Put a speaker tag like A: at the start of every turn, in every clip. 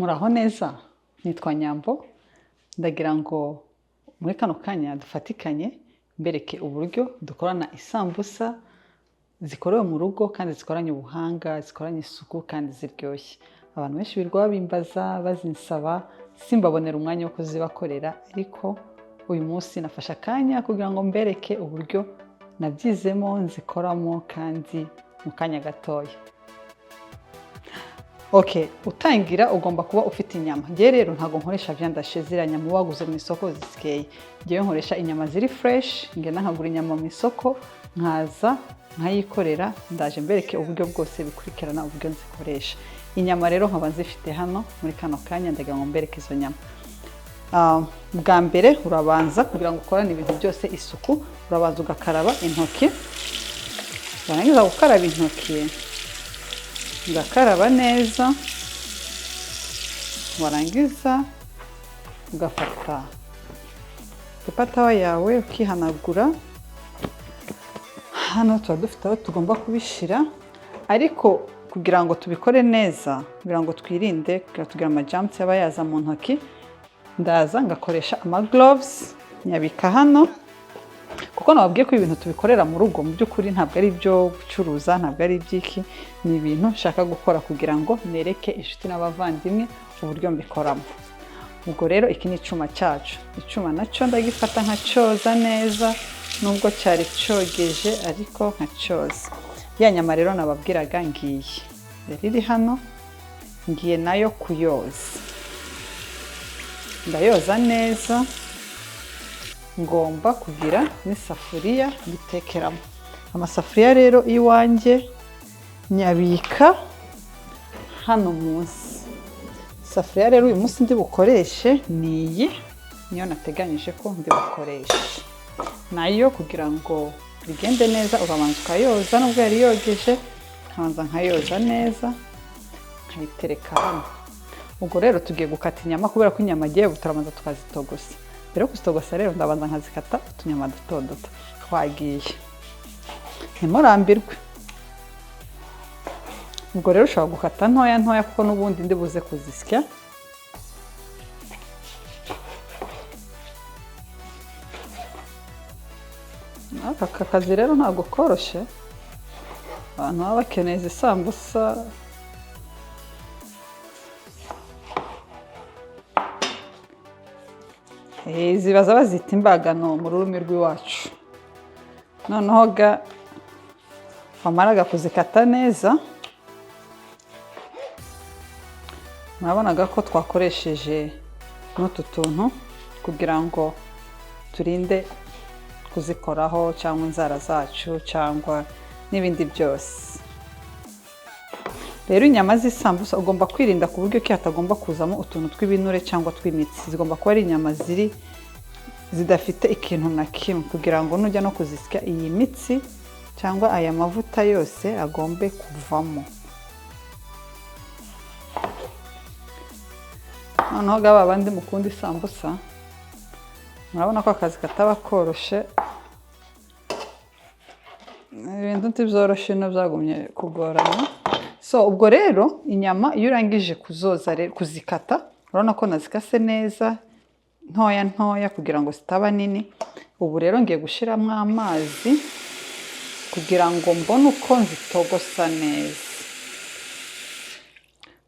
A: Muraho neza, nitwa Nyambo, ndagira ngo muri kano kanya dufatikanye mbereke uburyo dukorana isambusa zikorewe mu rugo kandi zikoranye ubuhanga, zikoranye isuku kandi ziryoshye. Abantu benshi birwa bimbaza bazinsaba simbabonera umwanya wo kuzibakorera, ariko uyu munsi nafashe akanya kugira ngo mbereke uburyo nabyizemo nzikoramo kandi mu kanya gatoya. Okay, utangira ugomba kuba ufite inyama. Ngiye rero ntago nkoresha viandashe ziriya nyama waguze mu isoko zisikeye. Ngiye nkoresha inyama ziri fresh, ngenda nkagura inyama mu isoko nkaza nkayikorera, ndaje mbereke uburyo bwose bikurikirana uburyo nzikoresha. Inyama rero nkaba nzifite hano muri kano kanya, ndagira ngo mbereke izo nyama. Bwa mbere urabanza kugira ngo ukorane ibintu byose isuku, urabanza ugakaraba intoki. Warangiza gukaraba intoki, ugakaraba neza, warangiza ugafata ipatawa yawe ukihanagura. Hano tuba dufite aho tugomba kubishira, ariko kugira ngo tubikore neza, kugira ngo twirinde kugira amagerms yaba yaza mu ntoki, ndaza ngakoresha ama gloves nyabika hano, kuko nababwiye ko ibintu tubikorera mu rugo mu by'ukuri ntabwo ari byo gucuruza, ntabwo ari ibyiki, ni ibintu nshaka gukora kugira ngo nereke inshuti n'abavandimwe uburyo mbikoramo. Ubwo rero iki ni icuma cyacu. Icuma nacyo ndagifata nkacyoza neza, nubwo cyari cyogeje ariko nkacyoza. Ya nyama rero nababwiraga ngiye yari iri hano, ngiye nayo kuyoza. Ndayoza neza, ngomba kugira n'isafuriya mbitekeramo. Amasafuriya rero iwanjye nyabika hano munsi. Isafuriya rero uyu munsi ndi bukoreshe niyi, niyo nateganyije ko ndi bukoreshe. Nayo kugira ngo bigende neza urabanza ukayoza, nubwo yari yogeje nkabanza nkayoza neza nkayitereka hano. Ubwo rero tugiye gukata inyama, kubera ko inyama agiye turabanza tukazitogosa. Mbere yo kuzitogosa rero ndabanza nkazikata utunyama duto duto. Twagiye, ntimurambirwe. Ubwo rero ushobora gukata ntoya ntoya kuko n'ubundi ndi buze kuzisya. Aka kazi rero ntabwo koroshe, abantu baba bakeneye izi sambusa. Zibaza bazita imbagano mu rurimi rw'iwacu. Noneho wamaraga kuzikata neza, murabonaga ko twakoresheje n'utu tuntu kugira ngo turinde kuzikoraho cyangwa inzara zacu cyangwa n'ibindi byose. Rero inyama z'isambusa ugomba kwirinda ku buryo ki hatagomba kuzamo utuntu tw'ibinure cyangwa tw'imitsi. Zigomba kuba ari inyama zidafite ikintu na kimwe, kugira ngo nujya no kuzisya iyi mitsi cyangwa aya mavuta yose agombe kuvamo. Noneho gaba abandi mukunda isambusa, murabona ko akazi kataba koroshe. Ibintu ntibyoroshye no byagumye kugorana. So ubwo rero inyama iyo urangije kuzoza rero kuzikata, urabona ko nazikase neza ntoya ntoya kugira ngo zitaba nini. Ubu rero ngiye gushiramo amazi kugira ngo mbone uko nzitogosa neza.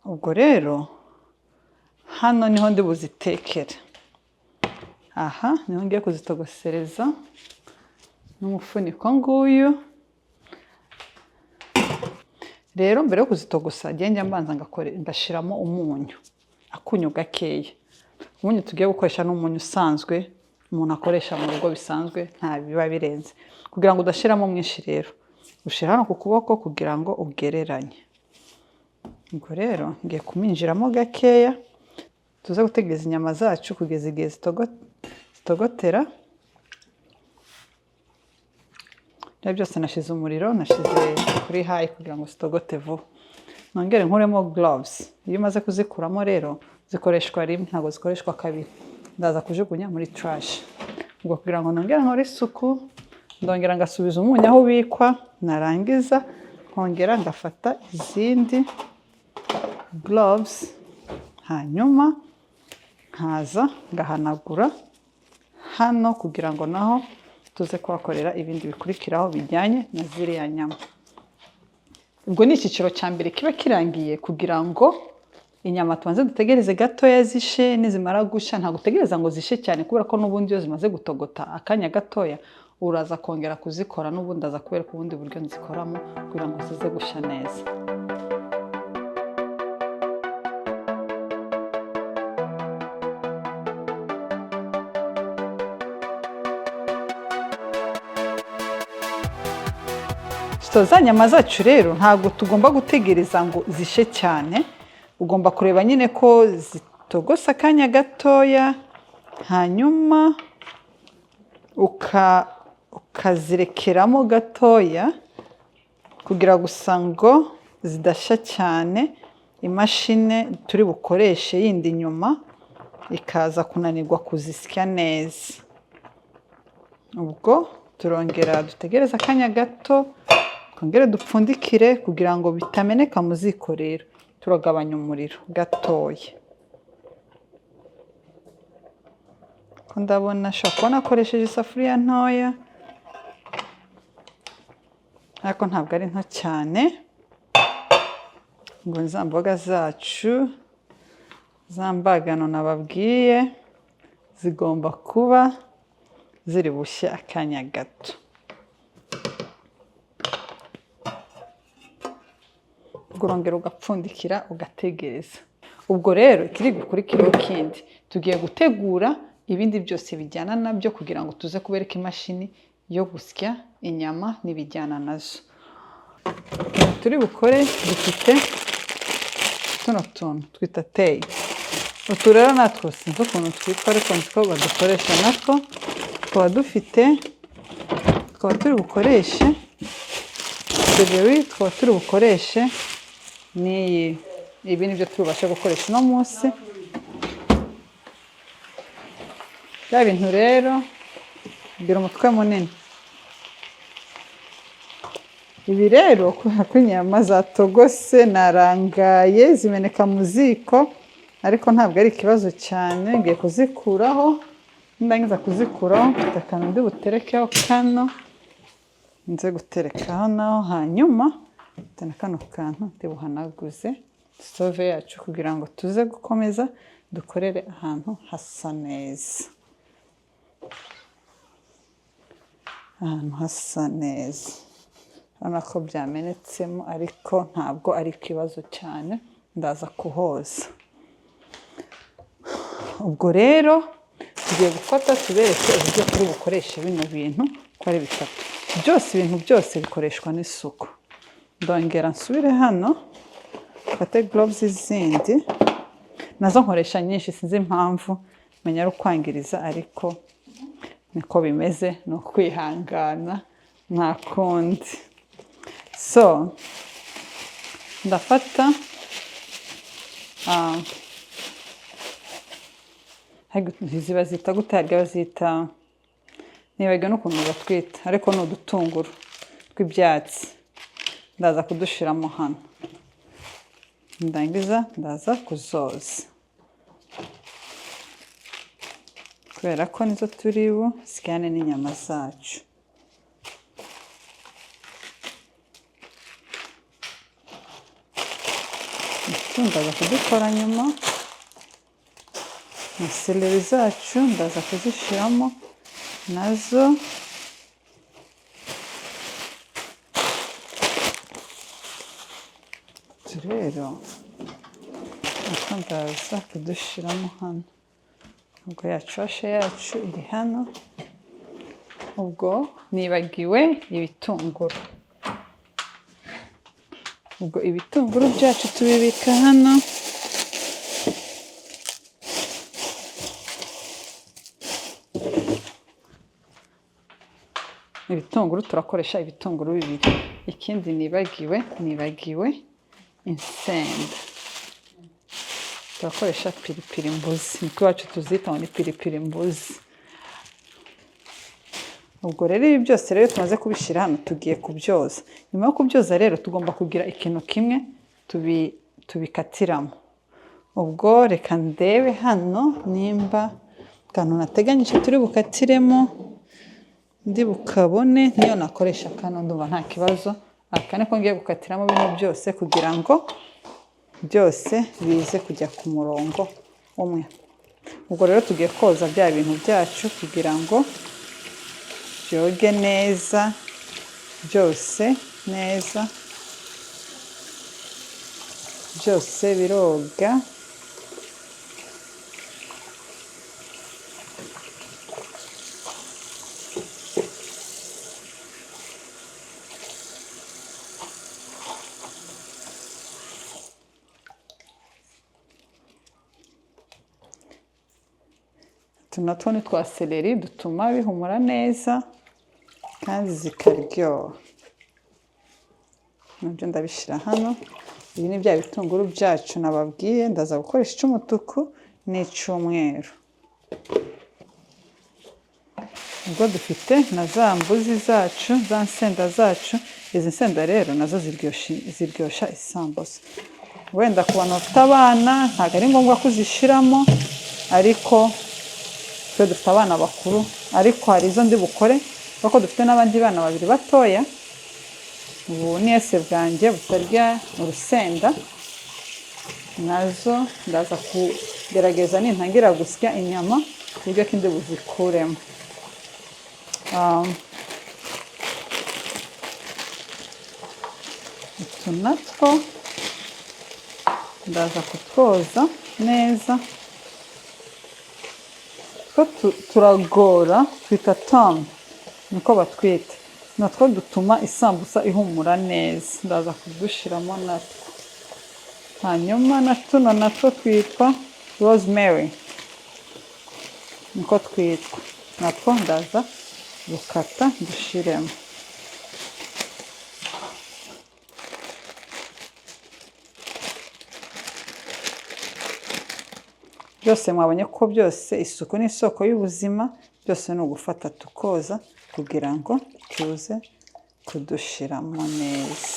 A: Ubwo rero hano niho ndi buzitekere. Aha niho ngiye kuzitogosereza n'umufuniko nguyu. Rero mbere yo kuzitogosa njya mbanza ngashiramo umunyu, akunyu gakeya. Umunyu tugiye gukoresha n'umunyu usanzwe umuntu akoresha mu rugo bisanzwe, nta biba birenze. Kugira ngo udashiramo mwinshi rero ushira hano ku kuboko kugira ngo ugereranye. Ubwo rero ngiye kuminjiramo gakeya, tuze gutegereza inyama zacu kugeza igihe zitogotera. Rero byose nashize umuriro, nashize kuri high kugira ngo zitogote vuba. Nongere nkuremo gloves. Iyo umaze kuzikuramo rero zikoreshwa rimwe, ntabwo zikoreshwa kabiri. Ndaza kujugunya muri trash. Ubwo kugira ngo nongere nkore isuku, ndongera ngasubiza umunyu aho ubikwa, narangiza nkongera ngafata izindi gloves hanyuma nkaza ngahanagura hano kugira ngo naho tuze kuhakorera ibindi bikurikiraho bijyanye na ziriya nyama. Ubwo ni icyiciro cya mbere kiba kirangiye kugira ngo inyama tubanze dutegereze gatoya zishe, nizimara gusha nta gutegereza ngo zishe cyane kubera ko n'ubundi iyo zimaze gutogota akanya gatoya uraza kongera kuzikora, n'ubundi aza kubera ko ubundi buryo nzikoramo kugira ngo zize gusha neza. Za nyama zacu rero ntabwo tugomba gutegereza ngo zishe cyane, ugomba kureba nyine ko zitogose akanya gatoya, hanyuma ukazirekeramo gatoya kugira gusa ngo zidashya cyane, imashini turi bukoreshe yindi nyuma ikaza kunanirwa kuzisya neza. Ubwo turongera dutegereza akanya gato, twongere dupfundikire kugira ngo bitameneka mu ziko. Rero turagabanya umuriro gatoya, ko ndabona ashobora kuba nakoresheje isafuriya ntoya ariko ntabwo ari nto cyane. Ngo za mboga zacu, za mbagano nababwiye zigomba kuba ziri bushye akanya gato. Urongera ugapfundikira ugategereza. Ubwo rero ikiri gukurikiraho kindi tugiye gutegura ibindi byose bijyana nabyo kugira ngo tuze kubereka imashini yo gusya inyama n'ibijyana nazo. Turi bukore dufite tuno tuntu twita teyi. Utu rero natwo sinzi ukuntu twitwa ariko nitwo badukoresha natwo. Tukaba turi bukoreshe tukaba turi bukoreshe ibi nibyo tubasha gukoresha uno munsi. Bya bintu rero bigira umutwe munini. Ibi rero kubera ko inyama zatogose narangaye zimeneka mu ziko, ariko ntabwo ari ikibazo cyane. Ngiye kuzikuraho, ndangiza kuzikuraho mfite akantu ndi buterekeho kano, nze guterekaho naho, hanyuma mfite na kano kantu ndi buhanaguze stove yacu kugira ngo tuze gukomeza dukorere ahantu hasa neza. Ahantu hasa neza. Urabona ko byamenetsemo ariko ntabwo ari ikibazo cyane, ndaza kuhoza. Ubwo rero tugiye gufata tubereke uburyo turi bukoreshe bino bintu ko ari bitatu. Ibintu byose bikoreshwa n'isuku. Ndongera nsubire hano mfate gloves zindi, nazo nkoresha nyinshi, sinzi impamvu, menya ari ukwangiriza ariko niko bimeze, ni ukwihangana nta kundi. So ndafata ziba zita gute, harya bazita nibaga n'ukuntu batwita, ariko ni udutunguru tw'ibyatsi. Ndaza kudushiramo hano, ndangiza ndaza kuzoza kubera ko nizo turi busyane n'inyama zacu. Ndaza kudukora nyuma. Na seleri zacu ndaza kuzishiramo nazo. Rero ndaza kudushiramo hano. Ubwo yacashe yacu iri hano. Ubwo nibagiwe ibitunguru. Ubwo ibitunguru byacu tubibika hano. Ibitunguru turakoresha ibitunguru bibiri. Ikindi nibagiwe insenda. Turakoresha piripiri mbuzi. Niko iwacu tuzita ngo ni piripiri mbuzi. Ubwo rero ibi byose rero tumaze kubishyira hano tugiye kubyoza. Nyuma yo kubyoza rero tugomba kugira ikintu kimwe tubikatiramo. ubwo reka ndebe hano nimba kantu nateganyije turi bukatiremo ndi bukabone, niyo nakoresha kano ndumva nta kibazo. Aka niko ngiye gukatiramo bino byose kugira ngo byose bize kujya ku murongo umwe. Ubwo rero tugiye koza bya bintu byacu kugira ngo byoge neza, byose neza, byose biroga. Tunatwo ni twa seleri dutuma bihumura neza kandi zikaryoha. Nabyo ndabishira hano. Ibi ni bya bitunguru byacu nababwiye, ndaza gukoresha icy'umutuku n'icyumweru. Ubwo dufite na za mbuzi zacu, za nsenda zacu. Izi nsenda rero nazo ziryoshya isambusa. Wenda ku bantu bafite abana ntabwo ari ngombwa kuzishiramo, ariko twe dufite abana bakuru, ariko hari izo ndi bukore kuko dufite n'abandi bana babiri batoya. Ubu nese bwanjye butarya urusenda, nazo ndaza kugerageza nintangira gusya inyama kuburyo kindi buzikuremo. Utu natwo ndaza kutwoza neza. Turagora, twita tamu niko batwita. Natwo dutuma isambusa ihumura neza. Ndaza kudushiramo natwo. Hanyuma na tuno natwo twitwa rosemary, niko twitwa. Natwo ndaza gukata dushiremo. Byose mwabonye ko byose isuku ni isoko y'ubuzima, byose ni ugufata tukoza kugira ngo tuze kudushiramo neza.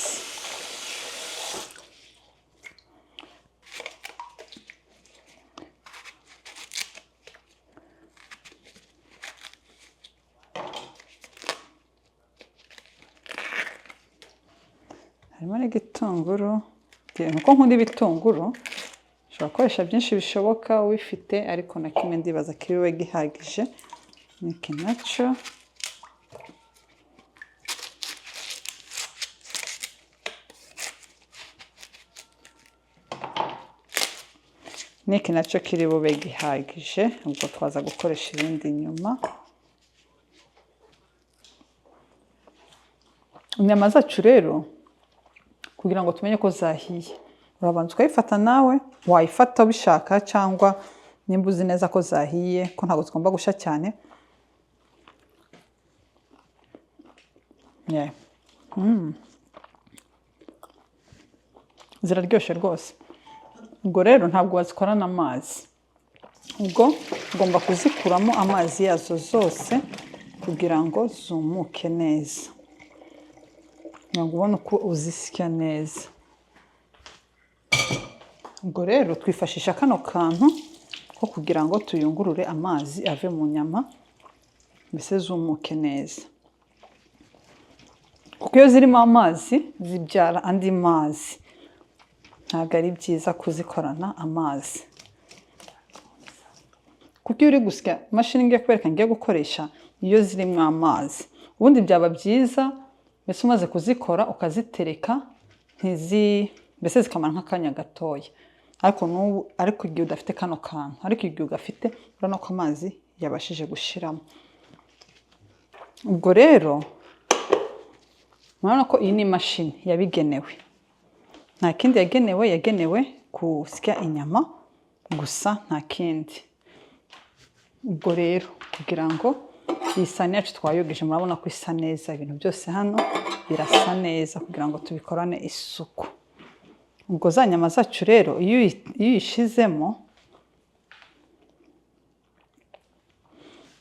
A: Harimo n'igitunguru, nuko nkunda ibitunguru. Ushobora gukoresha byinshi bishoboka ubifite, ariko na kimwe ndibaza kiriwe gihagije. Niki nacyo kiri bube gihagije. Ubwo twaza gukoresha ibindi nyuma. Inyama zacu rero kugira ngo tumenye ko zahiye, urabanza ukayifata nawe, wayifata ubishaka cyangwa nimba uzi neza ko zahiye, ko ntabwo zigomba gushya cyane. Ziraryoshye rwose. Ubwo rero ntabwo wazikorana amazi. Ubwo ugomba kuzikuramo amazi yazo zose kugira ngo zumuke neza. Ntabwo ubona uko uzisya neza. Ubwo rero twifashisha kano kantu ko kugira ngo tuyungurure amazi ave mu nyama, mbese zumuke neza. Kuko iyo zirimo amazi zibyara andi mazi, ntabwo ari byiza kuzikorana amazi. Kuko iyo uri gusya, imashini ngiye kubereka ngiye gukoresha iyo zirimo amazi. Ubundi byaba byiza mbese umaze kuzikora ukazitereka mbese zikamara nk'akanya gatoya. Ariko igihe udafite kano kantu, ariko igihe ugafite urabona ko amazi yabashije gushiramo. Ubwo rero murabona ko iyi ni imashini yabigenewe. Nta kindi yagenewe gusya inyama gusa, nta kindi. Ubwo rero kugira ngo iyi sahani yacu twayogeje, murabona ko isa neza, ibintu byose hano birasa neza kugira ngo tubikorane isuku. Ubwo za nyama zacu rero iyo uyishizemo,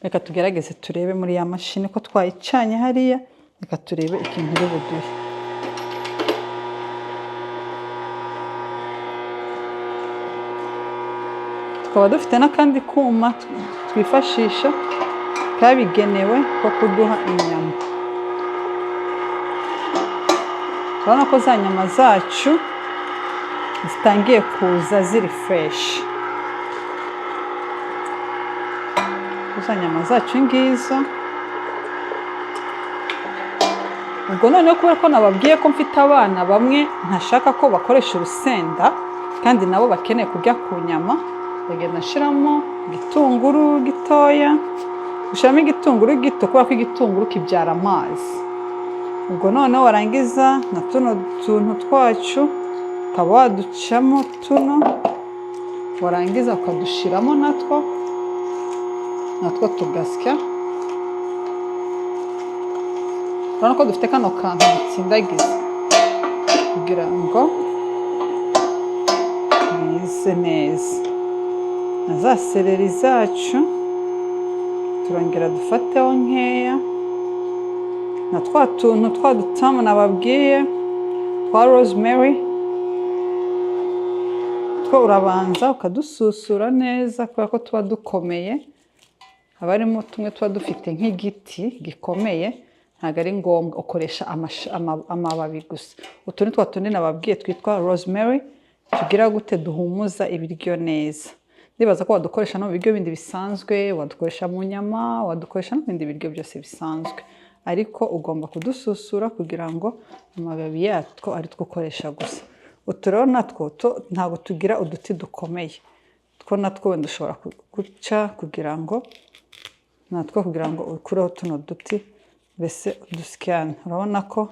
A: reka tugerageze turebe muri ya mashini ko twayicanye hariya, reka turebe ikintu iri buduhe. tukaba dufite n'akandi kuma twifashisha kabigenewe ko kuduha inyama. Urabona ko za nyama zacu zitangiye kuza ziri fresh. Za nyama zacu ngizo. Ubwo noneho kubera ko nababwiye ko mfite abana bamwe ntashaka ko bakoresha urusenda kandi nabo bakeneye kurya ku nyama, bagenda nshiramo igitunguru gitoya. Ushiramo igitunguru gito kubera ko igitunguru kibyara amazi. Ubwo noneho warangiza na tuno tuntu twacu ukaba waducamo tuno, warangiza ukadushiramo natwo tugasya. Urabona ko dufite kano kantu mutsindagiza kugira ngo bize neza. Na za seleri zacu turongera dufateho nkeya, na twa tuntu twadutamu nababwiye twa rosemary two urabanza ukadususura neza kubera ko tuba dukomeye. Haba harimo tumwe tuba dufite nk'igiti gikomeye, ntabwo ari ngombwa ukoresha amababi gusa. Utu ni twa tundi nababwiye twitwa rosemary tugira gute duhumuza ibiryo neza. Ndibaza ko wadukoresha no mu biryo bindi bisanzwe, wadukoresha mu nyama, wadukoresha no mu bindi biryo byose bisanzwe, ariko ugomba kudususura kugira ngo amababi yatwo ari two ukoresha gusa. Utu rero natwo ntabwo tugira uduti dukomeye, two natwo wenda ushobora guca kugira ngo ukureho tuno duti, mbese udusyane. Urabona ko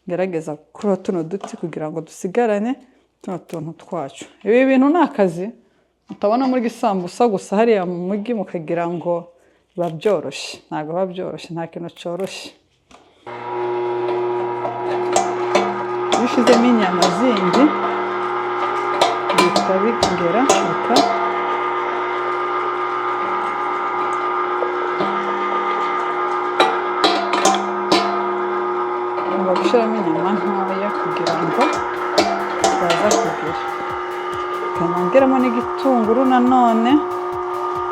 A: ngerageza gukuraho tuno duti kugira ngo dusigarane tuno tuntu twacu. Ibi bintu ni akazi utabona muri isambusa gusa hariya mu mujyi mukagira ngo biba byoroshye. Ntabwo biba byoroshye, nta kintu cyoroshye. Iyo ushizemo inyama zindi bihita bigera aka. Ugomba gushyiramo inyama ntoya kugira ngo baza kugira. Ukanongeramo n'igitunguru nanone,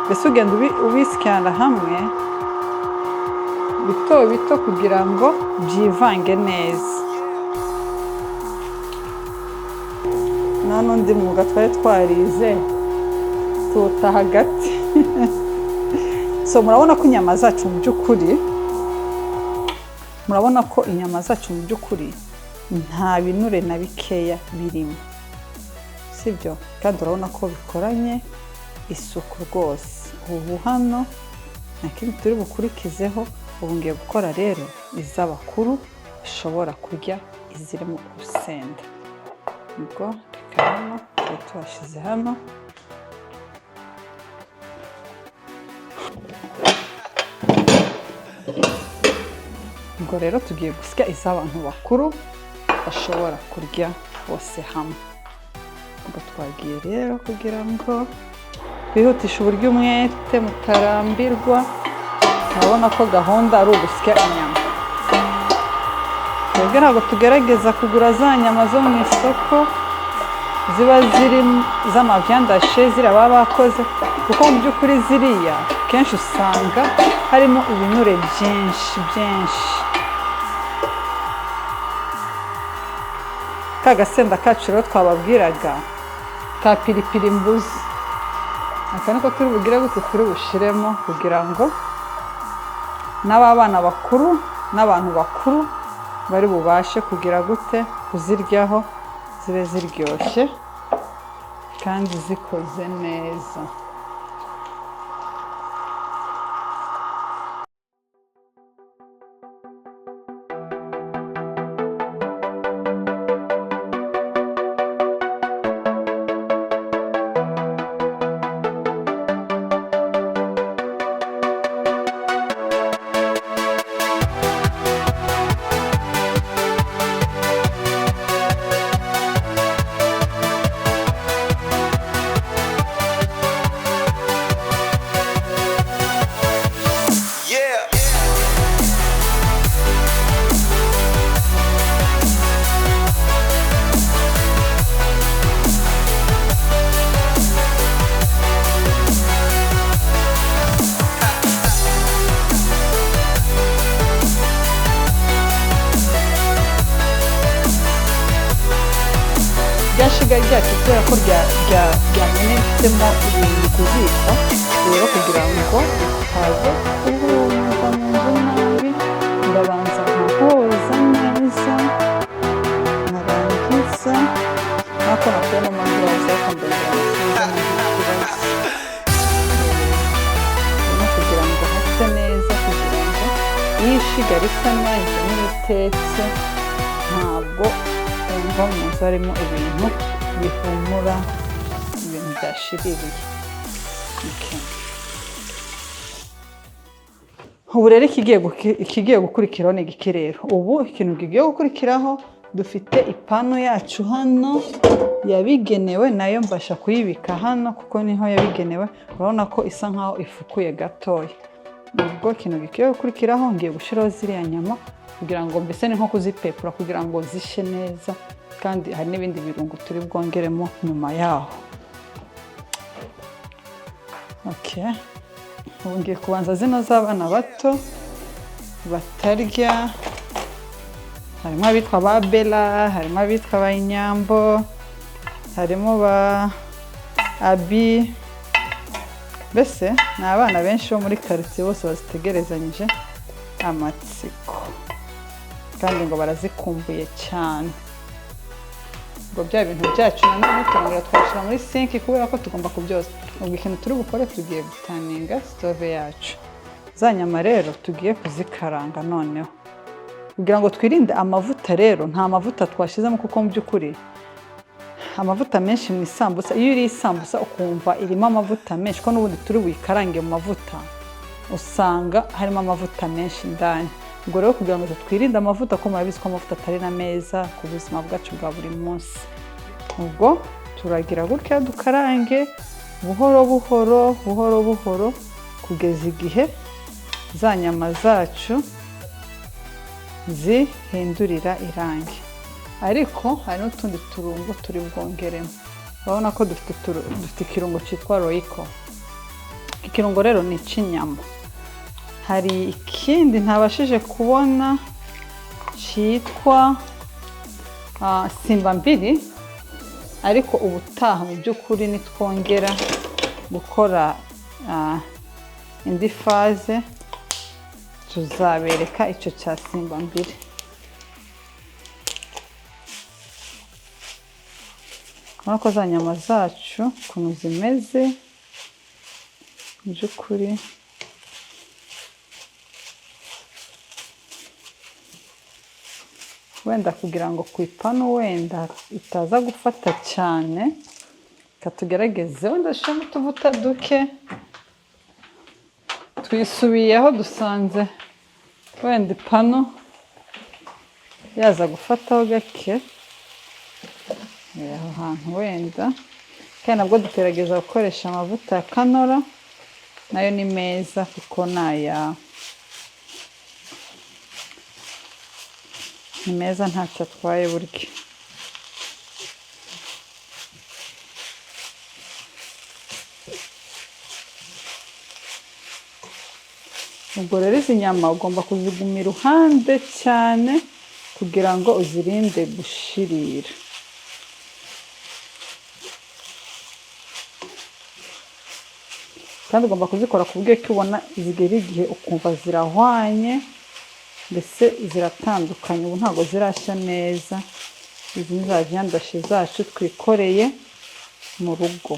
A: mbese ugenda ubisyana hamwe bito bito kugira ngo byivange neza. Nta n'undi mwuga twari twarize tuwuta hagati. So murabona ko inyama zacu mu by'ukuri, nta binure na bikeya birimo, sibyo? Kandi urabona ko bikoranye isuku rwose. Ubu hano nta kindi turi bukurikizeho. Ubu ngiye gukora rero iz'abakuru bashobora kurya izirimo urusenda. Ubwo reka hano tuhashyize hano. Ubwo rero tugiye gusya iz'abantu bakuru bashobora kurya bose hamwe. Ubwo twagiye rero kugira ngo twihutishe uburyo umwete mutarambirwa. Urabona ko gahunda ari ugusya inyama. Twebwe ntabwo tugerageza kugura za nyama zo mu isoko ziba ziri z'amavyandashe ziriya baba bakoze, kuko mu by'ukuri ziriya kenshi usanga harimo ibinure byinshi. Ka gasenda kacu rero twababwiraga ka piripiri mbuzi, aka niko turi bugire gute turi bushiremo kugira ngo n'abana bakuru n'abantu bakuru bari bubashe kugira gute kuziryaho zibe ziryoshye kandi zikoze neza. ishyiga ryacu kubera ko ryamenetsemo ibintu ku ziko, rero kugira ngo bitaza kuhumva mu nzu nabi, ndabanza nkahoza neza, nkarangiza nako nakuyemo amagoroza akambonera kugira ngo hase neza, kugira ngo iyo ishyiga risa neza n'ibitetse ntabwo wumva mu nzu harimo ibintu bihumura, ibintu byashiririye. Ubu rero ikigiye gukurikiraho ni iki rero. Ubu ikintu kigiye gukurikiraho, dufite ipanu yacu hano yabigenewe, nayo mbasha kuyibika hano kuko niho yabigenewe. Urabona ko isa nkaho ifukuye gatoya. Ubwo ikintu kigiye gukurikiraho, ngiye gushyiraho ziriya nyama kugira ngo mbese ni nko kuzipepura kugira ngo zishe neza, kandi hari n'ibindi birungo turi bwongeremo nyuma yaho. Okay. Ubu ngiye kubanza zino z'abana bato batarya, harimo abitwa ba Bella, harimo abitwa ba Nyambo, harimo ba Abi, mbese ni abana benshi bo muri quartier bose bazitegerezanyije amatsiko kandi ngo barazikumbuye cyane. Ngo bya bintu byacu nanone turongera twashyira muri sink kubera ko tugomba kubyoza. Ubwo ikintu turi gukora, tugiye gutaninga stove yacu. Za nyama rero tugiye kuzikaranga noneho kugira ngo twirinde amavuta. Rero nta mavuta twashizemo kuko mu by'ukuri amavuta menshi mu isambusa, iyo iri isambusa ukumva irimo amavuta menshi ko n'ubundi turi buyikarange mu mavuta, usanga harimo amavuta menshi ndani. Ubwo rero kugira ngo twirinde amavuta, ko murabizi ko amavuta atari na meza ku buzima bwacu bwa buri munsi, ubwo turagira gutya dukarange buhoro buhoro buhoro buhoro kugeza igihe za nyama zacu zihindurira irangi. Ariko hari n'utundi turungo turi bwongeremo. Urabona ko dufite ikirungo cyitwa roiko. Ikirungo rero ni icy'inyama. Hari ikindi ntabashije kubona cyitwa simba mbiri, ariko ubutaha mu by'ukuri nitwongera gukora indi faze tuzabereka icyo cya simba mbiri. Urabona ko za nyama zacu ukuntu zimeze mu by'ukuri. Wenda kugira ngo ku ipanu wenda itaza gufata cyane, katugerageze wenda dushyiramo utuvuta duke. Twisubiyeho dusanze wenda ipanu yaza gufataho gake aho hantu wenda, kandi nabwo dugerageza gukoresha amavuta ya kanora, nayo ni meza kuko ni meza ntacyo atwaye burya. Ubwo rero izi nyama ugomba kuziguma iruhande cyane kugira ngo uzirinde gushirira. Kandi ugomba kuzikora ku buryo ubona zigera igihe ukumva zirahwanye, mbese ziratandukanye. Ubu ntabwo zirashya neza. Izi ni za viandashi zacu twikoreye mu rugo.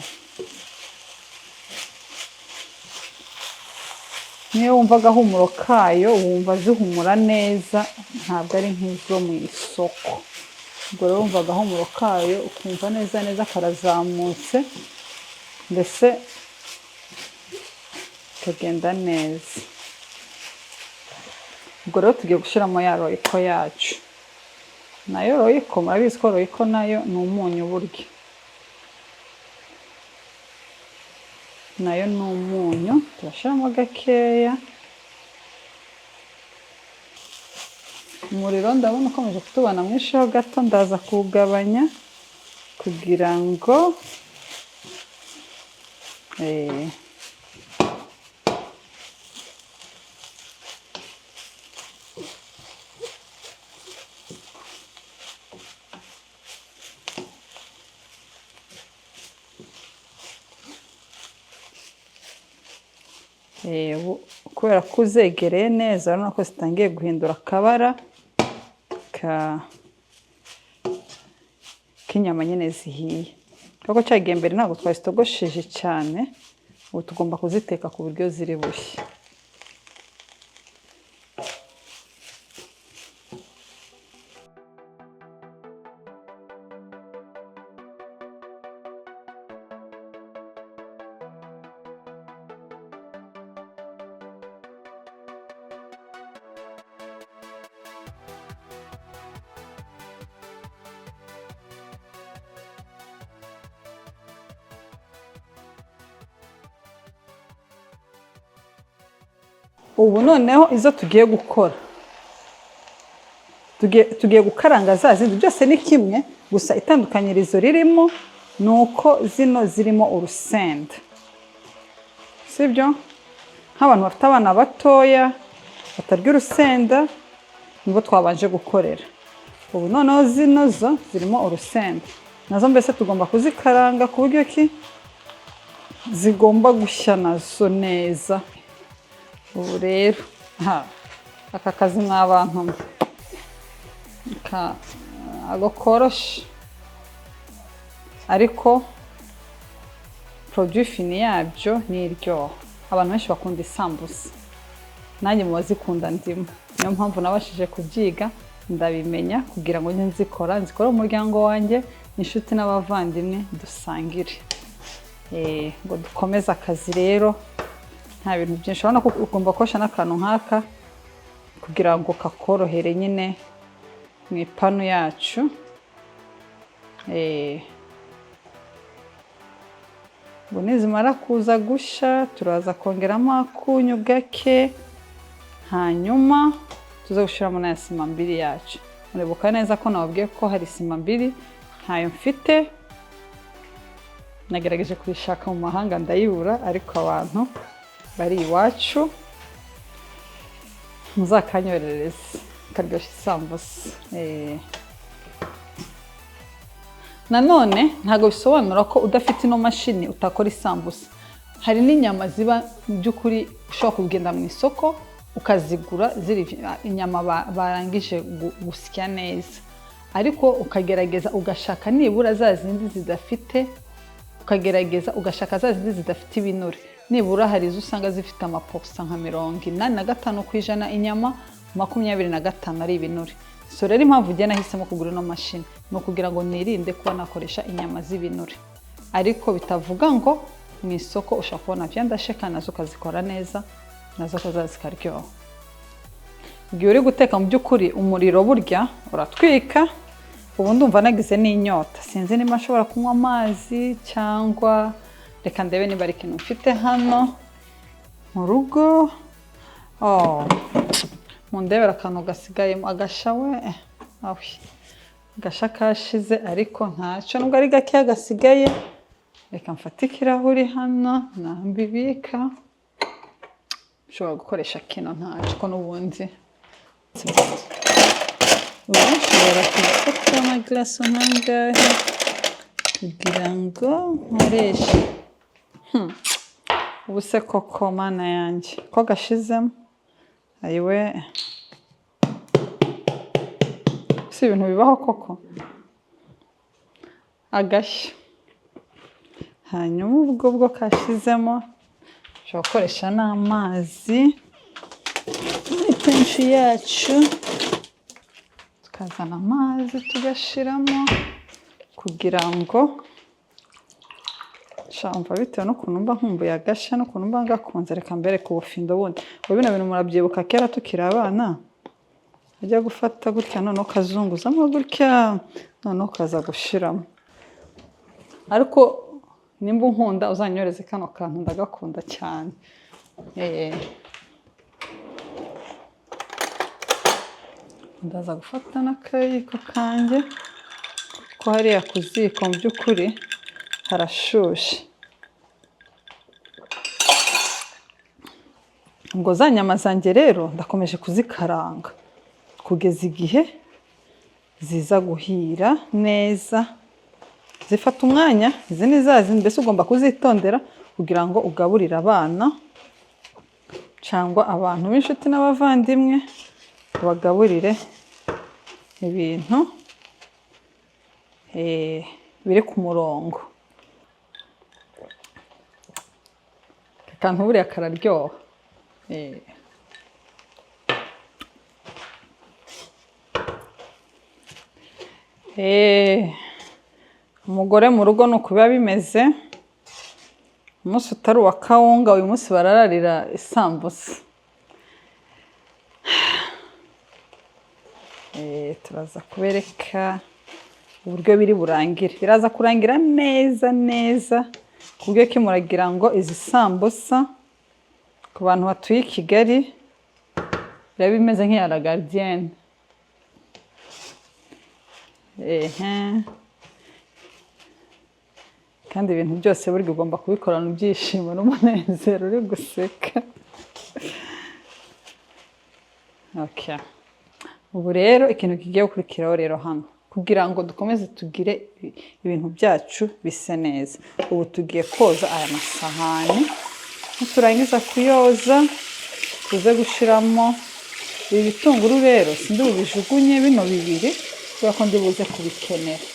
A: Niyo wumva agahumuro kayo wumva zihumura neza, ntabwo ari nk'izo mu isoko. Ubwo rero wumva agahumuro kayo ukumva neza neza karazamutse, mbese kagenda neza. Ubwo rero tugiye gushyiramo ya roiko yacu. Nayo roiko murabizi ko roiko nayo ni umunyu burya. Nayo ni umunyu, turashyiramo gakeya. Umuriro ndabona ukomeje kutubana mwinshi ho gato, ndaza kuwugabanya kugira ngo kubera ko uzegereye neza urabona ko zitangiye guhindura akabara k'inyama nyine zihiye. Kuko cyagiye mbere ntabwo twazitogosheje cyane, ubu tugomba kuziteka ku buryo ziri bushye. Ubu noneho izo tugiye gukora, tugiye gukaranga za zindi, byose ni kimwe, gusa itandukanyirizo ririmo ni uko zino zirimo urusenda, sibyo? Nk'abantu bafite abana batoya batarya urusenda nibo twabanje gukorera. Ubu noneho zino zo zirimo urusenda, nazo mbese tugomba kuzikaranga ku buryo ki zigomba gushya nazo neza. Ubu rero aka kazi mw'abantu ntabwo koroshe, ariko produit fini yabyo ni iryoha. Abantu benshi bakunda isambusa, nanjye mu bazikunda ndimo, niyo mpamvu nabashije kubyiga ndabimenya kugira ngo nzikora umuryango wanjye, inshuti n'abavandimwe dusangire. Ngo dukomeze akazi rero, nta bintu byinshi. Urabona ko ugomba kosha n'akantu nk'aka kugira ngo kakorohere nyine mu ipanu yacu. Ubu nizimara kuza gusha turaza kongeramo akunyu gake, hanyuma tuza gushyiramo na sima mbiri yacu. Muribuka neza ko nababwiye ko hari sima mbiri ntayo mfite, nagerageje kuyishaka mu mahanga ndayibura, ariko abantu bari iwacu muzakanyorereze karyoshye isambusa. Nanone ntabwo bisobanura ko udafite ino mashini utakora isambusa. Hari n'inyama ziba mu by'ukuri ushobora kugenda mu isoko ukazigura ziri inyama barangije gusya neza, ariko ukagerageza ugashaka nibura za zindi zidafite, ukagerageza ugashaka za zindi zidafite ibinure. Nibura hari izo usanga zifite amaposa nka 85% inyama, 25% ari ibinure. So rero impamvu ugena nahisemo kugura ino mashini ni ukugira ngo nirinde kuba nakoresha inyama z'ibinure, ariko bitavuga ngo mu isoko ushaka kubona byandasheka nazo ukazikora neza, nazo zikaryoha. Igihe uri guteka mu by'ukuri umuriro burya uratwika. Ubu ndumva nagize n'inyota, sinzi niba nshobora kunywa amazi cyangwa reka ndebe niba ari ikintu mfite hano mu rugo. Mundebera akantu gasigayemo, agashawe agasha kashize, ariko ntacyo, nubwo ari gake gasigaye. Reka mfate ikirahuri hano nambibika, ushobora gukoresha kino ntacyo ko n'ubundi ushobora gufata amaglaso nk'angahe kugira ngo nkoreshe. Ubu se koko mana yanjye ko gashizemo, ayiwe si ibintu bibaho koko, agashya. Hanyuma ubwo bwo kashizemo ushobora gukoresha n'amazi benshi yacu, tukazana amazi tugashiramo kugira ngo shamva bitewe n'ukuntu mba nkumbuye agashya n'ukuntu mba ngakunze. Reka mbere ku bufindo bundi, bino bintu murabyibuka kera tukiri abana, ajya gufata gutya noneho kazunguzamo gutya noneho kaza gushiramo. Ariko nimba unkunda uzanyoreze kano kantu, ndagakunda cyane. Ndaza gufata n'akayiko kanjye ko hariya ku ziko mu by'ukuri harashushe. Ngo za nyama zanjye rero ndakomeje kuzikaranga kugeza igihe ziza guhira neza. Zifata umwanya, izi ni za zindi mbese ugomba kuzitondera kugira ngo ugaburire abana cyangwa abantu b'inshuti n'abavandimwe, bagaburire ibintu biri ku murongo. Akantu buriya kararyoha. Umugore mu rugo nuko biba bimeze. Umunsi utari uwa kawunga, uyu munsi barararira isambusa. Turaza kubereka uburyo biri burangire. Biraza kurangira neza neza, ku buryo ki muragira ngo izi sambusa ku bantu batuye i Kigali biba bimeze nk'iya la gardienne. Kandi ibintu byose burya ugomba kubikorana ibyishimo n'umunezero, uri guseka. Okay. Ubu rero ikintu kigiye gukurikiraho rero hano, kugira ngo dukomeze tugire ibintu byacu bise neza. Ubu tugiye koza aya masahani. Niturangiza kuyoza tuze gushiramo ibi bitunguru. Rero sindi bubijugunye bino bibiri kubera ko ndi buze kubikenera.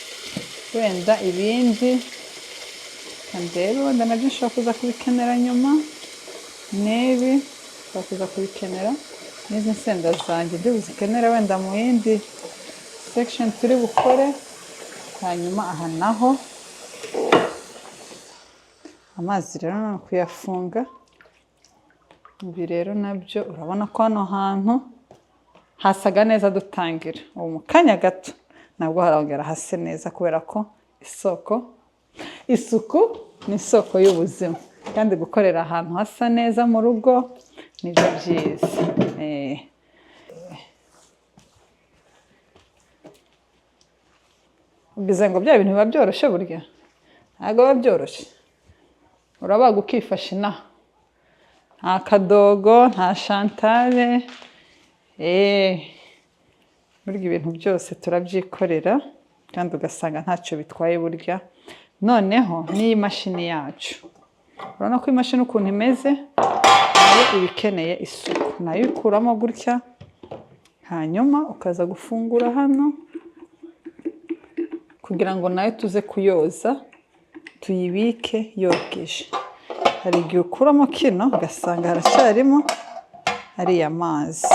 A: Wenda ibindi kandebe, wenda nabyo nshobora kuza kubikenera nyuma. Nebi nshobora kuza kubikenera. N'izi nsenda zanjye ndi buzikenera wenda mu yindi section turi bukore. Hanyuma aha naho amazi rero no kuyafunga. Ibi rero nabyo urabona ko hano hantu hasaga neza dutangira. Ubu mu kanya gato nabwo harongera hase neza, kubera ko isuku ni isoko y'ubuzima, kandi gukorera ahantu hasa neza mu rugo nibyo byiza. Ugize ngo bya bintu biba byoroshye, burya ntabwo biba byoroshye. Urabaga ukifasha inaha, nta kadogo, nta shantale. Burya ibintu byose turabyikorera kandi ugasanga ntacyo bitwaye burya. Noneho n'iyi mashini yacu, urabona ko imashini ukuntu imeze nayo iba ikeneye isuku. Nayo ukuramo gutya, hanyuma ukaza gufungura hano kugira ngo nayo tuze kuyoza tuyibike yogeje. Hari igihe ukuramo kino ugasanga haracyarimo ariya mazi,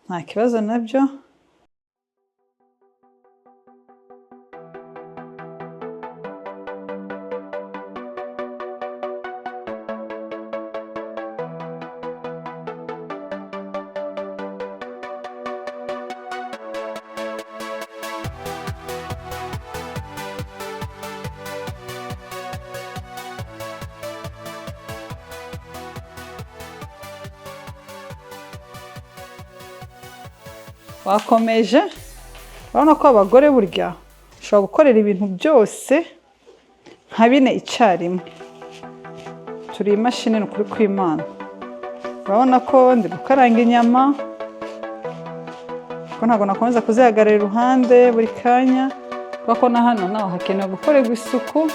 A: nta kibazo nabyo. Wakomeje. Urabona ko abagore burya ushobora gukorera ibintu byose nka bine icyarimwe. Turi imashini ni ukuri kw'Imana. Urabona ko ndi gukaranga inyama, ko ntabwo nakomeza kuzihagarara iruhande buri kanya, kuko na hano naho hakenewe gukorerwa isuku.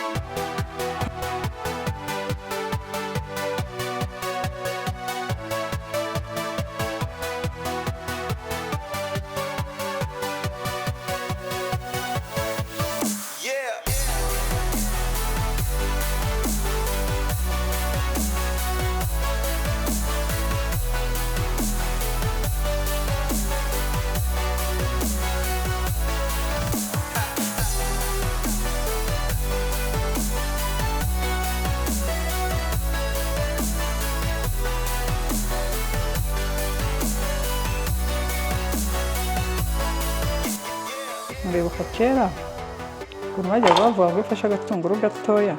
A: Muribuka kera ukuntu bajyaga bavuga ngo ifashe agatunguru gatoya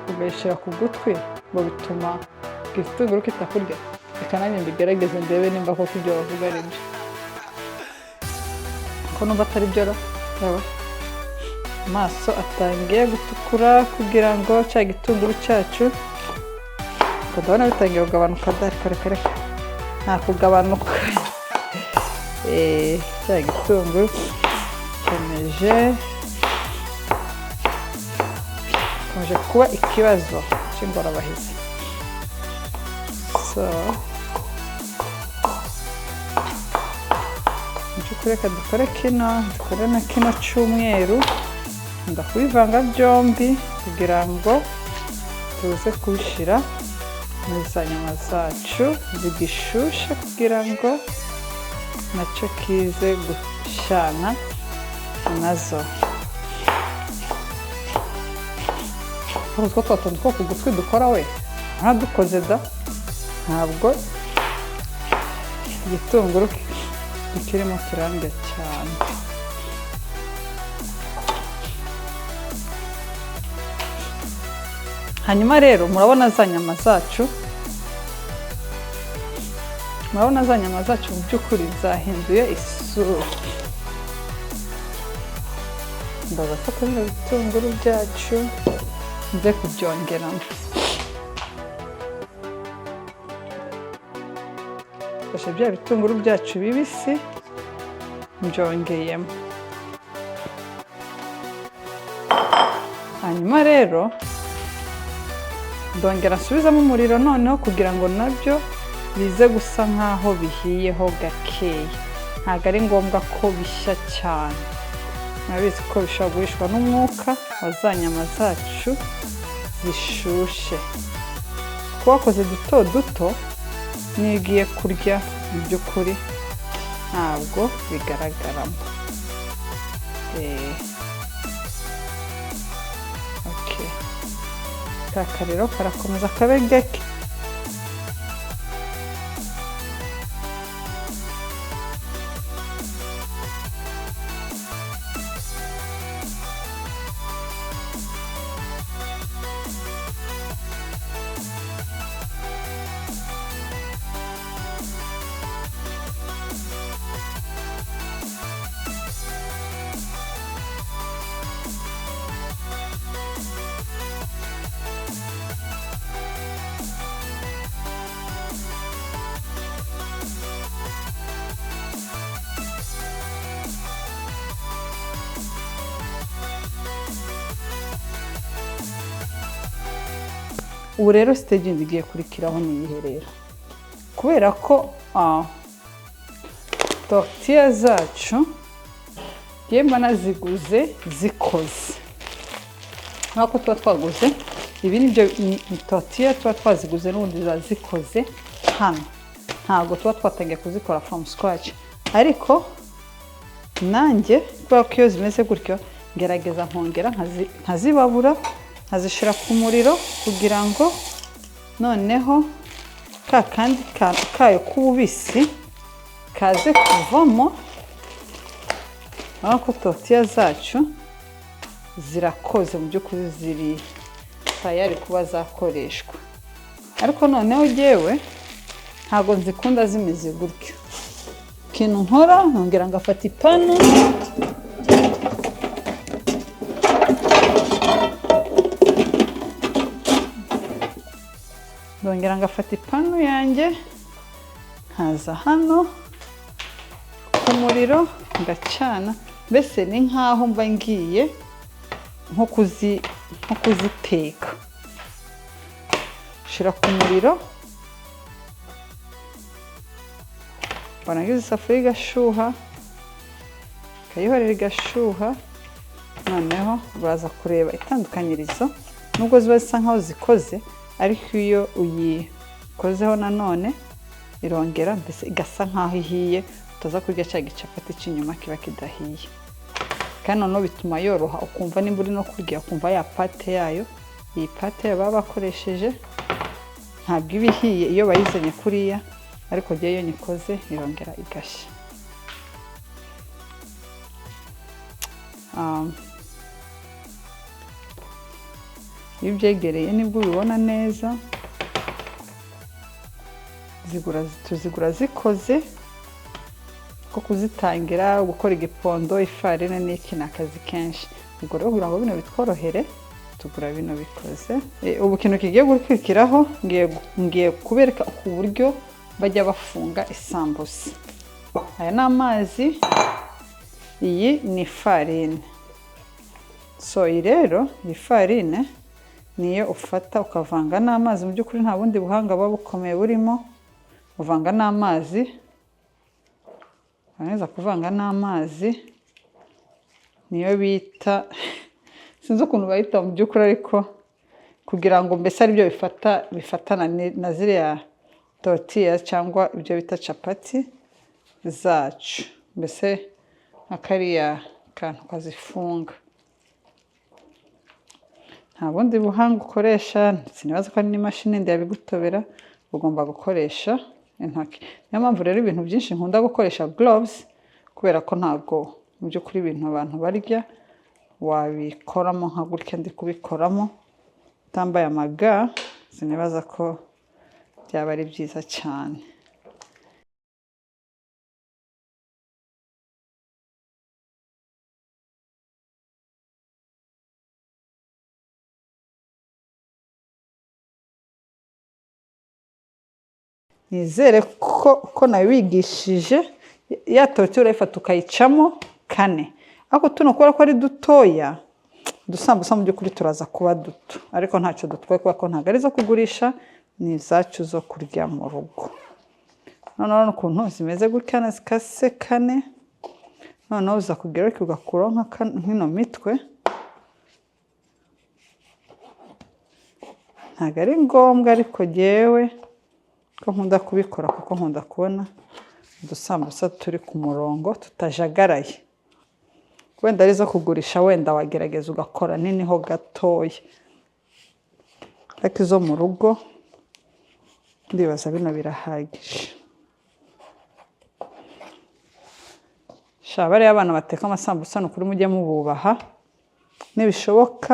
A: ugashyira ku gutwi ngo bituma igitunguru kitakurya. Reka nanjye mbigerageze ndebe nimba koko ibyo bavuga ari byo. Ko numva atari byo raba amaso atangiye gutukura kugira ngo cya gitunguru cyacu ndabona bitangiye kugabanuka. Reka nta kugabanuka. Cya gitunguru komeje kuba ikibazo cy'ingorabahizi. So reka dukore kino, dukore na kino cy'umweru, ndakubivanga byombi kugira ngo tuze kubishyira muri za nyama zacu zigishushe, kugira ngo nacyo kize gushana nazo. Utwo tuntu two ku gutwi dukora we ntadukoze da, ntabwo igitunguru kirimo kirambye cyane. Hanyuma rero murabona za nyama zacu, mu by'ukuri zahinduye isura. Ndaza ko ibitunguru byacu nze kubyongeramo. Fashe bya bitunguru byacu bibisi mbyongeyemo. Hanyuma rero ndongera nsubizamo umuriro noneho kugira ngo nabyo bize gusa nkaho bihiyeho gakeya. Ntabwo ari ngombwa ko bishya cyane, murabizi ko bishobora guhishwa n'umwuka wa za nyama zacu zishushe. Kuba wakoze duto duto niyo ugiye kurya mu by'ukuri ntabwo bigaragaramo. Aka rero karakomeza kabe gake. Ubu rero stage ngiye kurikiraho ni iyihe rero, kubera ko tortilla zacu yemba naziguze zikoze. Nk'uko tuba twaguze ibi nibyo ni tortilla tuba twaziguze n'ubundi zikoze hano, ntabwo tuba twatangiye kuzikora from scratch. Ariko nanjye kubera ko iyo zimeze gutyo ngerageza nkongera nkazibabura, nkazishyira ku muriro kugira ngo noneho ka kandi kayo k'ububisi kaze kuvamo. Urabona ko tortilla zacu zirakoze, mu by'ukuri ziri tayari kuba zakoreshwa. Ariko noneho jyewe ntabwo nzikunda zimeze gutyo. Ikintu nkora nkongera ngafata ipanu, ndongera ngafata ipanu yanjye nkaza hano ku muriro ngacana. Mbese ni nkaho mba ngiye nko kuziteka. Shira ku muriro, barangiza isafuriya igashuha, kayihorera igashuha. Noneho uraza kureba itandukanyirizo, nubwo ziba zisa nkaho zikoze, ariko iyo uyikozeho nanone irongera mbese igasa nkaho ihiye, utaza kurya cya gicapati cy'inyuma kiba kidahiye. Kandi noneho bituma yoroha, ukumva nimba uri no kurya ukumva ya pate yayo, iyi pate baba bakoresheje ntabwo iba ihiye iyo bayizanye kuriya, ariko jyewe iyo nyikoze irongera igashya. Iyo ubyegereye nibwo ubibona neza. Tuzigura zikoze, ko kuzitangira gukora igipondo, ifarine n'iki ni akazi kenshi. Ubwo rero kugira ngo bino bitworohere tugura bino bikoze. Ubu kintu kigiye gukurikiraho ngiye kubereka ku buryo bajya bafunga isambusa. Aya ni amazi, iyi ni ifarine. So iyi rero iyi farine niyo ufata ukavanga n'amazi. Mu by'ukuri nta bundi buhanga buba bukomeye burimo. Uvanga n'amazi, waneza kuvanga n'amazi, niyo bita sinzi ukuntu bayita mu by'ukuri, ariko kugira ngo mbese ari byo bifatana na ziriya tortilla cyangwa ibyo bita capati zacu, mbese nka kariya kantu kazifunga. Nta bundi buhanga ukoresha, sinibaza ko ari n'imashini ndi yabigutobera, ugomba gukoresha intoki. Niyo mpamvu rero ibintu byinshi nkunda gukoresha gloves, kubera ko ntago mu by'ukuri ibintu abantu barya wabikoramo nka gutya ndi kubikoramo utambaye amaga, sinibaza ko byaba ari byiza cyane. Nizere ko nabigishije ya tortilla urayifata ukayicamo kane, ariko tuno kubera ko ari dutoya udusambusa mu by'ukuri turaza kuba duto, ariko ntacyo dutwaye kubera ko ntabwo ari izo kugurisha, ni izacu zo kurya mu rugo. Noneho ukuntu zimeze gutya zikase kane, noneho uza kugira ko ugakuraho nk'ino mitwe. Ntabwo ari ngombwa, ariko jyewe ko nkunda kubikora kuko nkunda kubona udusambusa turi ku murongo tutajagaraye. Wenda arizo kugurisha wenda wagerageza ugakora nini ho gatoya, ariko izo mu rugo ndibaza bino birahagije. Bariya abana bateka amasambusa ni ukuri mujye mububaha, nibishoboka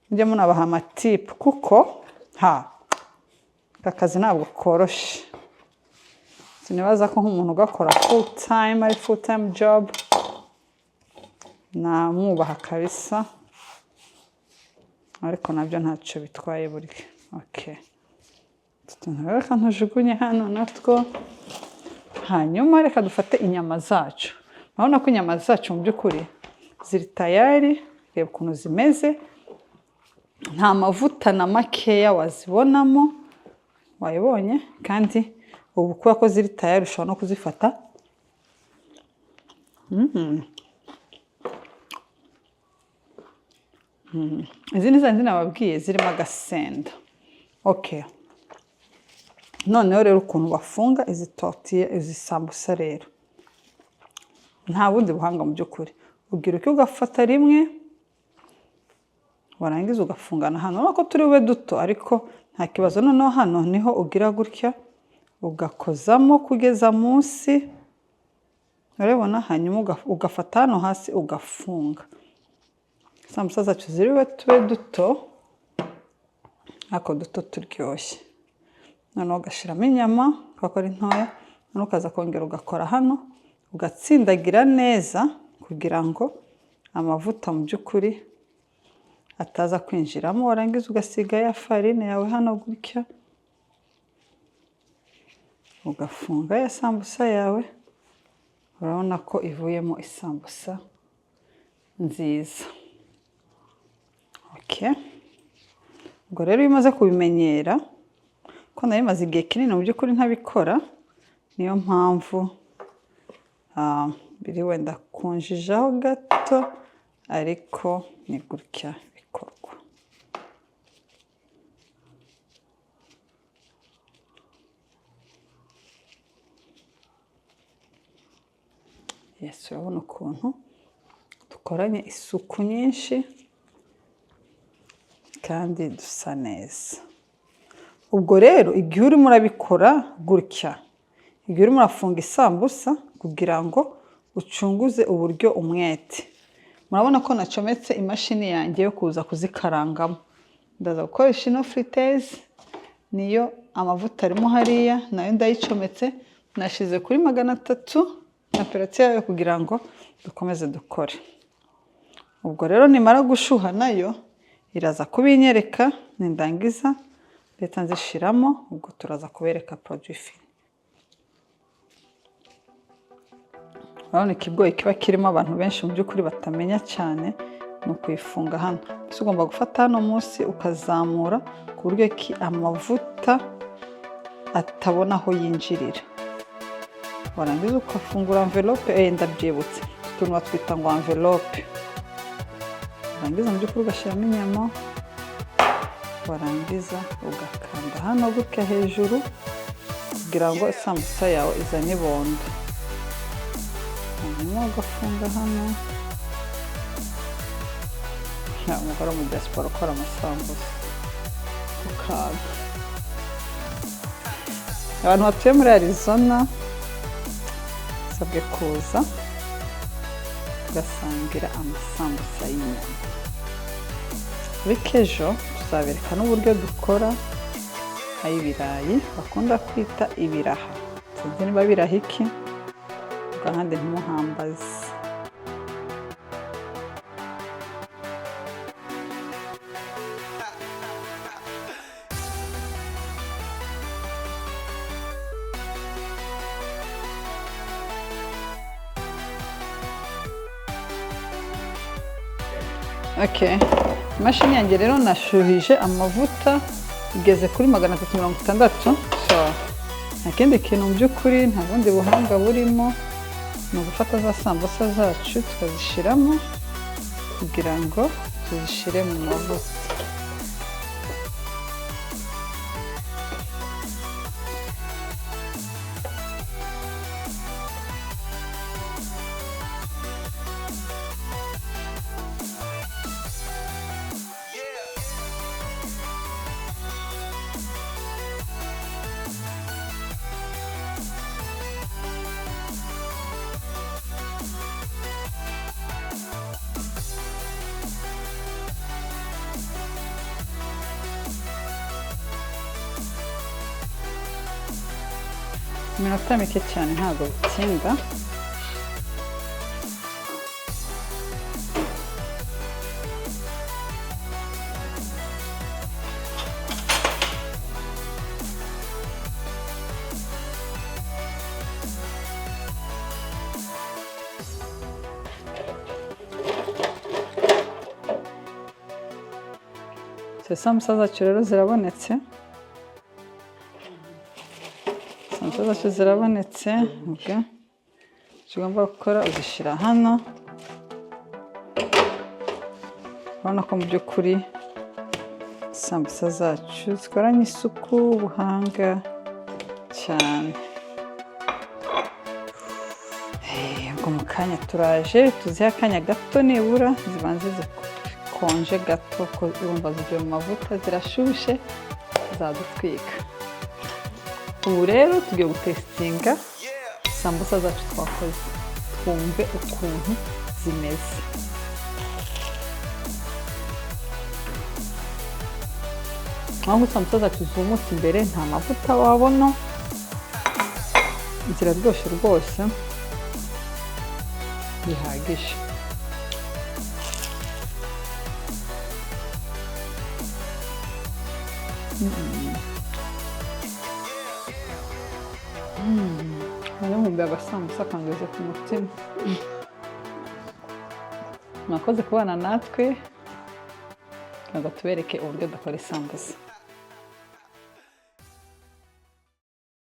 A: mujye munabaha amatipu, kuko aka kazi ntabwo koroshe. Sinibaza ko nk'umuntu ugakora full time, ari full time job, namwubaha kabisa, ariko nabyo ntacyo bitwaye burya. Okay, reka ntujugunye hano natwo. Hanyuma reka dufate inyama zacu. Urabona ko inyama zacu mu by'ukuri ziri tayari, reba ukuntu zimeze, nta mavuta na makeya wazibonamo, wayibonye. Kandi ubu kubera ko ziri tayari ushobora no kuzifata. Izi ni za zindi nababwiye zirimo agasenda. Okay, noneho rero ukuntu bafunga izi tortilla, izi sambusa rero nta bundi buhanga mu by'ukuri. Ugira uko ugafata rimwe, warangiza ugafungana hano. Urabona ko turi bube duto, ariko nta kibazo. Noneho hano niho ugira gutya ugakozamo kugeza munsi, urabona. Hanyuma ugafata hano hasi ugafunga. Sambusa zacu ziri bube tube duto, ariko duto turyoshye. Noneho ugashyiramo inyama kuko ari ntoya, noneho ukaza kongera ugakora hano, ugatsindagira neza kugira ngo amavuta mu by'ukuri ataza kwinjiramo. Warangiza ugasiga ya farine yawe hano gutya, ugafunga ya sambusa yawe. Urabona ko ivuyemo isambusa nziza. Okay, ubwo rero iyo umaze kubimenyera, ko nari maze igihe kinini mu by'ukuri ntabikora, niyo mpamvu biri wenda kunjijaho gato, ariko ni gutya bikorwa. Yes, urabona ukuntu dukoranye isuku nyinshi kandi dusa neza. Ubwo rero igihe urimo urabikora gutya, igihe urimo urafunga isambusa kugira ngo ucunguze uburyo umwete. Murabona ko nacometse imashini yanjye yo kuza kuzikarangamo. Ndaza gukoresha ino friteze, niyo amavuta arimo hariya, nayo ndayicometse, nashize kuri 300 temperatire yayo kugira ngo dukomeze dukore. Ubwo rero nimara gushuha nayo iraza kubinyereka, nindangiza leta nzishiramo, ubwo turaza kubereka produit fini. Urabona ikibgoyi kiba kirimo abantu benshi mu by'ukuri batamenya cyane, ni ukuyifunga hano. Ugomba gufata hano munsi ukazamura ku buryo ki amavuta atabona aho yinjirira. Warangiza ukafungura envelope, ndabyibutse utuntu batwita ngo envelope. Warangiza mu by'ukuri ugashyiramo inyama, warangiza ugakanda hano gutya hejuru kugira ngo isambusa yawe izane ibondo. Hanyuma ugafunga hano. Umugore mu diaspora ukora amasambusa ukanda. Abantu batuye muri Arizona sabwe kuza tugasangira amasambusa y'inyama. Ejo tuzabereka n'uburyo dukora ay'ibirayi bakunda kwita ibiraha. Sinzi niba biraha iki, kandi ntimuhambaze. Okay, imashini yanjye rero nashuhije amavuta igeze kuri 360. So nta kindi kintu mu by'ukuri, nta bundi buhanga burimo, ni ugufata za sambusa zacu tukazishyiramo kugira ngo tuzishyire mu mavuta. Iminota mike cyane ntabwo bitinda. Sambusa zacu rero zirabonetse. Sambusa zacu zirabonetse. Okay. Tugomba gukora uzishyira hano. Urabona ko mu by'ukuri sambusa zacu zikoranye isuku, ubuhanga cyane. Ubwo mu kanya turaje tuziha akanya gato nibura zibanze konje gato ko urumva zigiye mu mavuta zirashushe zadutwika. Ubu rero tugiye gutestinga sambusa zacu twakoze, twumve ukuntu zimeze. Aho sambusa zacu zumutse imbere nta mavuta wabona, ziraryoshye rwose bihagije. Nkumbuye agasambusa kangeze ku mutima. Mwakoze kubana natwe ngo tubereke uburyo dukora isambusa.